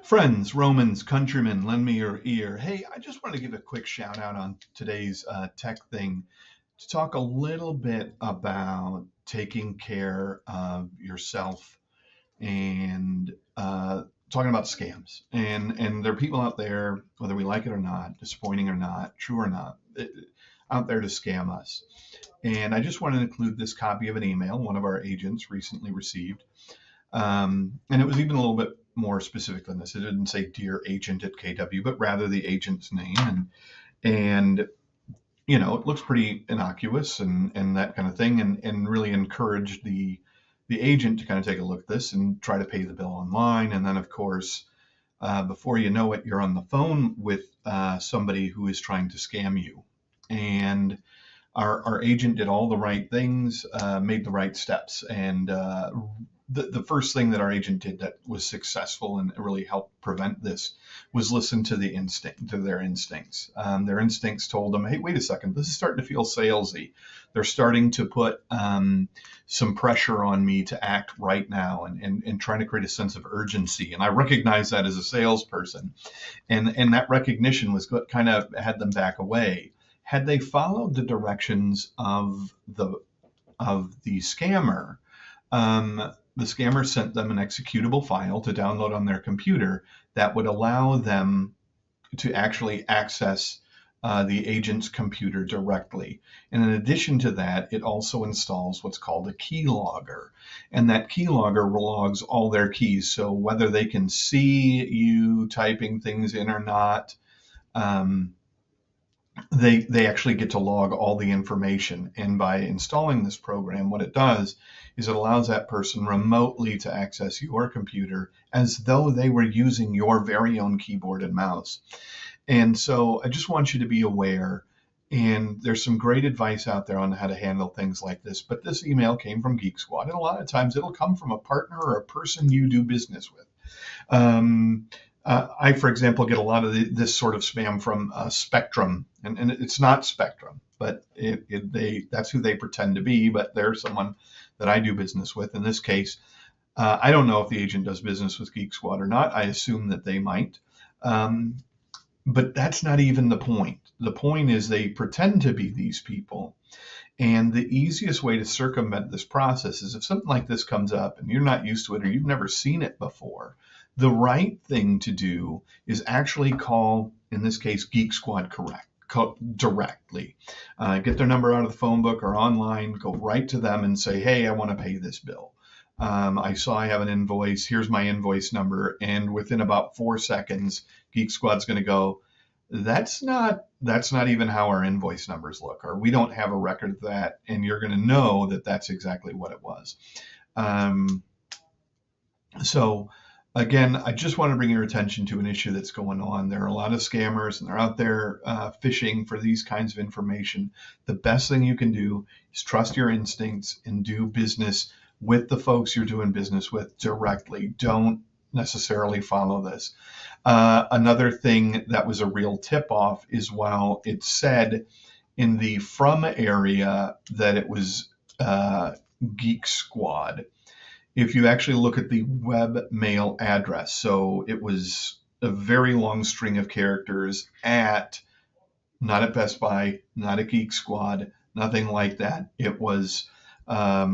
Friends, Romans, countrymen, lend me your ear. Hey, I just wanted to give a quick shout out on today's tech thing to talk a little bit about taking care of yourself and talking about scams. And there are people out there, whether we like it or not, disappointing or not, true or not, out there to scam us. And I just wanted to include this copy of an email one of our agents recently received. And it was even a little bit more specific than this. It didn't say "Dear Agent at KW," but rather the agent's name. And it looks pretty innocuous and that kind of thing, and really encouraged the agent to kind of take a look at this and try to pay the bill online. And then, of course, before you know it, you're on the phone with somebody who is trying to scam you. And our agent did all the right things, made the right steps, and the first thing that our agent did that was successful and really helped prevent this was listen to their instincts. Their instincts told them, "Hey, wait a second, this is starting to feel salesy. They're starting to put some pressure on me to act right now and trying to create a sense of urgency." And I recognize that as a salesperson, and that recognition was what kind of had them back away. Had they followed the directions of the scammer, the scammer sent them an executable file to download on their computer that would allow them to actually access the agent's computer directly. And in addition to that, it also installs what's called a keylogger. And that keylogger logs all their keys. So whether they can see you typing things in or not, they actually get to log all the information. And by installing this program, what it does is it allows that person remotely to access your computer as though they were using your very own keyboard and mouse. And so I just want you to be aware. And there's some great advice out there on how to handle things like this. But this email came from Geek Squad, and a lot of times it'll come from a partner or a person you do business with. I, for example, get a lot of this sort of spam from Spectrum, and it's not Spectrum, but that's who they pretend to be, but they're someone that I do business with. In this case, I don't know if the agent does business with Geek Squad or not. I assume that they might, but that's not even the point. The point is they pretend to be these people. And the easiest way to circumvent this process is if something like this comes up and you're not used to it or you've never seen it before, the right thing to do is actually call, in this case, Geek Squad directly. Get their number out of the phone book or online, go right to them and say, "Hey, I want to pay this bill. I saw I have an invoice. Here's my invoice number." And within about 4 seconds, Geek Squad's going to go, that's not even how our invoice numbers look, or we don't have a record of that. And you're going to know that that's exactly what it was. So again, I just want to bring your attention to an issue that's going on. There are a lot of scammers, and they're out there phishing for these kinds of information. The best thing you can do is trust your instincts and do business with the folks you're doing business with directly. Don't necessarily follow this. Another thing that was a real tip-off is while it said in the from area that it was Geek Squad, if you actually look at the webmail address, so it was a very long string of characters not at Best Buy, not at Geek Squad, nothing like that. It was, I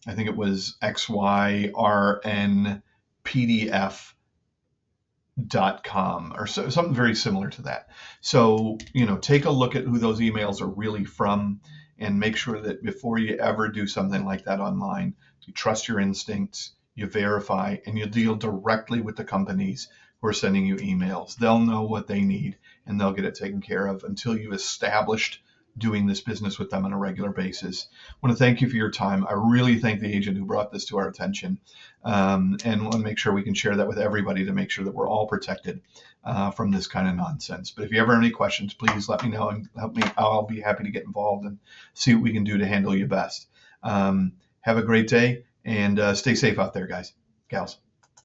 think it was xyrnpdf.com or something very similar to that. So, take a look at who those emails are really from and make sure that before you ever do something like that online, you trust your instincts, you verify, and you deal directly with the companies who are sending you emails. They'll know what they need and they'll get it taken care of until you've established doing this business with them on a regular basis. I want to thank you for your time. I really thank the agent who brought this to our attention, and want to make sure we can share that with everybody to make sure that we're all protected from this kind of nonsense. But if you ever have any questions, please let me know and help me. I'll be happy to get involved and see what we can do to handle you best. Have a great day and stay safe out there, guys, gals.